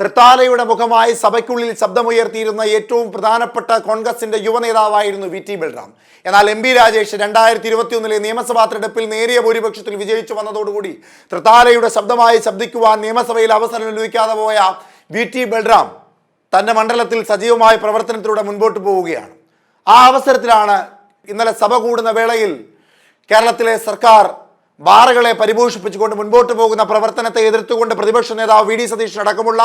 തൃത്താലയുടെ മുഖമായി സഭയ്ക്കുള്ളിൽ ശബ്ദമുയർത്തിയിരുന്ന ഏറ്റവും പ്രധാനപ്പെട്ട കോൺഗ്രസിന്റെ യുവനേതാവായിരുന്നു വി ടി ബൽറാം. എന്നാൽ എം പി രാജേഷ് 2021 നിയമസഭാ തെരഞ്ഞെടുപ്പിൽ നേരിയ ഭൂരിപക്ഷത്തിൽ വിജയിച്ചു വന്നതോടുകൂടി തൃത്താലയുടെ ശബ്ദമായി ശബ്ദിക്കുവാൻ നിയമസഭയിൽ അവസരം ലഭിക്കാതെ പോയ വി ടി ബൽറാം തന്റെ മണ്ഡലത്തിൽ സജീവമായ പ്രവർത്തനത്തിലൂടെ മുൻപോട്ട് പോവുകയാണ്. ആ അവസരത്തിലാണ് ഇന്നലെ സഭ കൂടുന്ന വേളയിൽ കേരളത്തിലെ സർക്കാർ ബാറുകളെ പരിപോഷിപ്പിച്ചുകൊണ്ട് മുൻപോട്ട് പോകുന്ന പ്രവർത്തനത്തെ എതിർത്തുകൊണ്ട് പ്രതിപക്ഷ നേതാവ് വി ഡി സതീശൻ അടക്കമുള്ള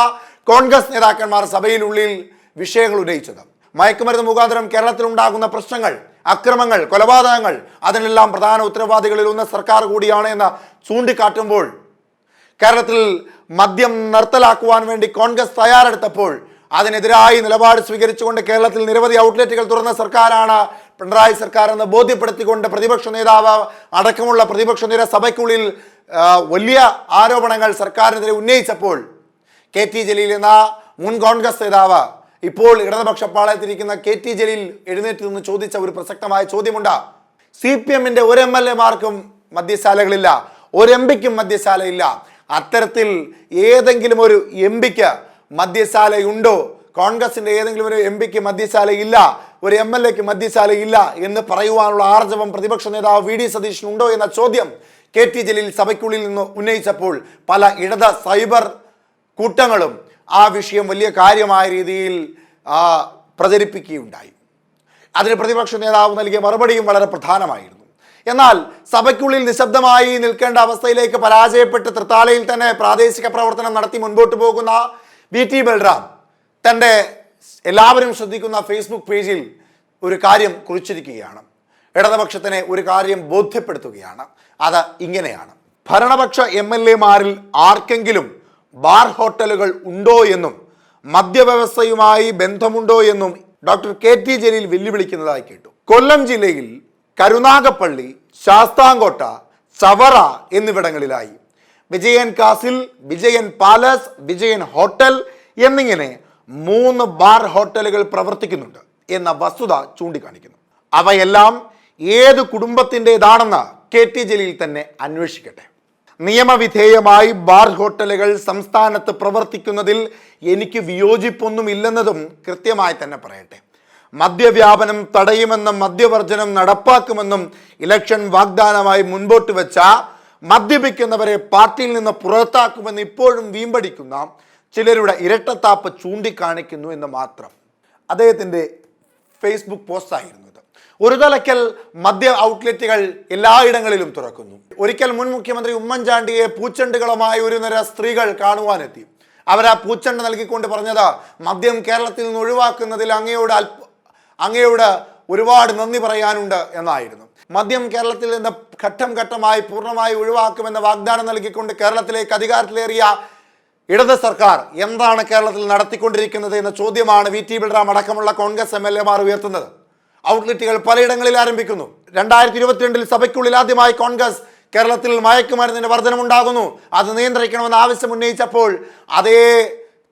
കോൺഗ്രസ് നേതാക്കന്മാർ സഭയിലുള്ളിൽ വിഷയങ്ങൾ ഉന്നയിച്ചത്. മയക്കുമരുന്ന് മുഖാന്തരം കേരളത്തിലുണ്ടാകുന്ന പ്രശ്നങ്ങൾ, അക്രമങ്ങൾ, കൊലപാതകങ്ങൾ, അതിനെല്ലാം പ്രധാന ഉത്തരവാദികളിൽ ഒന്ന് സർക്കാർ കൂടിയാണ് എന്ന് ചൂണ്ടിക്കാട്ടുമ്പോൾ, കേരളത്തിൽ മദ്യം നിർത്തലാക്കുവാൻ വേണ്ടി കോൺഗ്രസ് തയ്യാറെടുത്തപ്പോൾ അതിനെതിരായി നിലപാട് സ്വീകരിച്ചുകൊണ്ട് കേരളത്തിൽ നിരവധി ഔട്ട്ലെറ്റുകൾ തുറന്ന സർക്കാരാണ് പിണറായി സർക്കാർ എന്ന് ബോധ്യപ്പെടുത്തിക്കൊണ്ട് പ്രതിപക്ഷ നേതാവ് അടക്കമുള്ള പ്രതിപക്ഷ നിര സഭയ്ക്കുള്ളിൽ വലിയ ആരോപണങ്ങൾ സർക്കാരിനെതിരെ ഉന്നയിച്ചപ്പോൾ കെ ടി ജലീൽ എന്ന മുൻ കോൺഗ്രസ് നേതാവ് ഇപ്പോൾ ഇടതുപക്ഷ പാളയത്തിരിക്കുന്ന കെ ടി ജലീൽ എഴുന്നേറ്റ് നിന്ന് ചോദിച്ച ഒരു പ്രസക്തമായ ചോദ്യമുണ്ട്. CPM-ന്റെ ഒരു MLA-മാർക്കും മദ്യശാലകളില്ല, ഒരു MP-ക്കും മദ്യശാലയില്ല. അത്തരത്തിൽ ഏതെങ്കിലും ഒരു MP-ക്ക് മദ്യശാലയുണ്ടോ? കോൺഗ്രസിന്റെ ഏതെങ്കിലും ഒരു MP-ക്ക് മദ്യശാലയില്ല, ഒരു MLA-ക്ക് മദ്യശാലയില്ല എന്ന് പറയുവാനുള്ള ആർജവം പ്രതിപക്ഷ നേതാവ് വി ഡി സതീശനുണ്ടോ എന്ന ചോദ്യം കെ ടി ജലീൽ സഭയ്ക്കുള്ളിൽ നിന്ന് ഉന്നയിച്ചപ്പോൾ പല ഇടത് സൈബർ കൂട്ടങ്ങളും ആ വിഷയം വലിയ കാര്യമായ രീതിയിൽ പ്രചരിപ്പിക്കുകയുണ്ടായി. അതിന് പ്രതിപക്ഷ നേതാവ് നൽകിയ മറുപടിയും വളരെ പ്രധാനമായിരുന്നു. എന്നാൽ സഭയ്ക്കുള്ളിൽ നിശബ്ദമായി നിൽക്കേണ്ട അവസ്ഥയിലേക്ക് പരാജയപ്പെട്ട് തൃത്താലയിൽ തന്നെ പ്രാദേശിക പ്രവർത്തനം നടത്തി മുൻപോട്ട് പോകുന്ന വി ടി ബൽറാം തൻ്റെ എല്ലാവരും ശ്രദ്ധിക്കുന്ന ഫേസ്ബുക്ക് പേജിൽ ഒരു കാര്യം കുറിച്ചിരിക്കുകയാണ്. ഇടതുപക്ഷത്തിനെ ഒരു കാര്യം ബോധ്യപ്പെടുത്തുകയാണ്. അത് ഇങ്ങനെയാണ്: ഭരണപക്ഷ MLA-മാരിൽ ആർക്കെങ്കിലും ബാർ ഹോട്ടലുകൾ ഉണ്ടോ എന്നും മദ്യവ്യവസ്ഥയുമായി ബന്ധമുണ്ടോ എന്നും ഡോക്ടർ കെ ടി ജലീൽ വെല്ലുവിളിക്കുന്നതായി കേട്ടു. കൊല്ലം ജില്ലയിൽ കരുനാഗപ്പള്ളി, ശാസ്താംകോട്ട, ചവറ എന്നിവിടങ്ങളിലായി Vijayan castle, Vijayan palace, Vijayan hotel എന്നിങ്ങനെ 3 ബാർ ഹോട്ടലുകൾ പ്രവർത്തിക്കുന്നുണ്ട് എന്ന വസ്തുത ചൂണ്ടിക്കാണിക്കുന്നു. അവയെല്ലാം ഏത് കുടുംബത്തിൻ്റെതാണെന്ന് കെ ടി ജലീൽ തന്നെ അന്വേഷിക്കട്ടെ. നിയമവിധേയമായി ബാർ ഹോട്ടലുകൾ സംസ്ഥാനത്ത് പ്രവർത്തിക്കുന്നതിൽ എനിക്ക് വിയോജിപ്പൊന്നുമില്ലെന്നതും കൃത്യമായി തന്നെ പറയട്ടെ. മദ്യവ്യാപനം തടയുമെന്നും മദ്യവർജനം നടപ്പാക്കുമെന്നും ഇലക്ഷൻ വാഗ്ദാനമായി മുൻപോട്ട് വെച്ച മദ്യപിക്കുന്നവരെ പാർട്ടിയിൽ നിന്ന് പുറത്താക്കുമെന്ന് ഇപ്പോഴും വീമ്പടിക്കുന്ന ചിലരുടെ ഇരട്ടത്താപ്പ് ചൂണ്ടിക്കാണിക്കുന്നു എന്ന് മാത്രം. അദ്ദേഹത്തിൻ്റെ ഫേസ്ബുക്ക് പോസ്റ്റായിരുന്നു ഇത്. ഒരു തലക്കൽ മദ്യ ഔട്ട്ലെറ്റുകൾ എല്ലായിടങ്ങളിലും തുറക്കുന്നു. ഒരിക്കൽ മുൻ മുഖ്യമന്ത്രി ഉമ്മൻചാണ്ടിയെ പൂച്ചെണ്ടുകളുമായി ഒരു നിര സ്ത്രീകൾ കാണുവാനെത്തി. അവരാ പൂച്ചെണ്ട് നൽകിക്കൊണ്ട് പറഞ്ഞത്, മദ്യം കേരളത്തിൽ നിന്ന് ഒഴിവാക്കുന്നതിൽ അങ്ങയോട് ഒരുപാട് നന്ദി പറയാനുണ്ട് എന്നായിരുന്നു. മദ്യം കേരളത്തിൽ നിന്ന് ഘട്ടം ഘട്ടമായി പൂർണ്ണമായി ഒഴിവാക്കുമെന്ന വാഗ്ദാനം നൽകിക്കൊണ്ട് കേരളത്തിലേക്ക് അധികാരത്തിലേറിയ ഇടത് സർക്കാർ എന്താണ് കേരളത്തിൽ നടത്തിക്കൊണ്ടിരിക്കുന്നത് എന്ന ചോദ്യമാണ് വി ടി ബൽറാം അടക്കമുള്ള കോൺഗ്രസ് MLA-മാർ ഉയർത്തുന്നത്. ഔട്ട്ലെറ്റുകൾ പലയിടങ്ങളിൽ ആരംഭിക്കുന്നു. 2022 സഭയ്ക്കുള്ളിൽ ആദ്യമായി കോൺഗ്രസ് കേരളത്തിൽ മയക്കുമരുന്നിന് വർധനമുണ്ടാകുന്നു, അത് നിയന്ത്രിക്കണമെന്ന് ആവശ്യം ഉന്നയിച്ചപ്പോൾ അതേ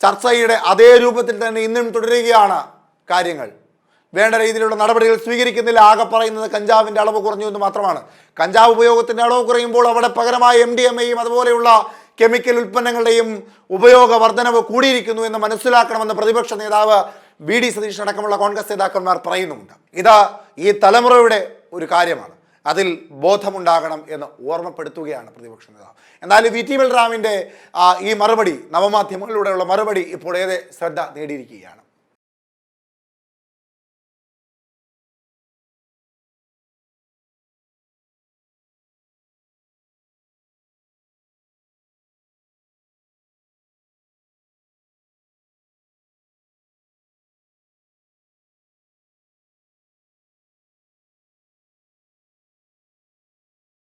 ചർച്ചയുടെ അതേ രൂപത്തിൽ തന്നെ ഇന്നും തുടരുകയാണ് കാര്യങ്ങൾ. വേണ്ട രീതിയിലുള്ള നടപടികൾ സ്വീകരിക്കുന്നില്ല. ആകെ പറയുന്നത് കഞ്ചാവിൻ്റെ അളവ് കുറഞ്ഞു എന്ന് മാത്രമാണ്. കഞ്ചാവ് ഉപയോഗത്തിൻ്റെ അളവ് കുറയുമ്പോൾ അവിടെ പകരമായി MDMA-യും അതുപോലെയുള്ള കെമിക്കൽ ഉൽപ്പന്നങ്ങളുടെയും ഉപയോഗ വർധനവ് കൂടിയിരിക്കുന്നു എന്ന് മനസ്സിലാക്കണമെന്ന് പ്രതിപക്ഷ നേതാവ് വി ഡി സതീശൻ അടക്കമുള്ള കോൺഗ്രസ് നേതാക്കന്മാർ പറയുന്നുമുണ്ട്. ഇത് ഈ തലമുറയുടെ ഒരു കാര്യമാണ്, അതിൽ ബോധമുണ്ടാകണം എന്ന് ഓർമ്മപ്പെടുത്തുകയാണ് പ്രതിപക്ഷ നേതാവ്. എന്നാൽ വി ടി ബൽറാമിൻ്റെ ഈ മറുപടി, നവമാധ്യമങ്ങളിലൂടെയുള്ള മറുപടി ഇപ്പോൾ ഏറെ ശ്രദ്ധ നേടിയിരിക്കുകയാണ്.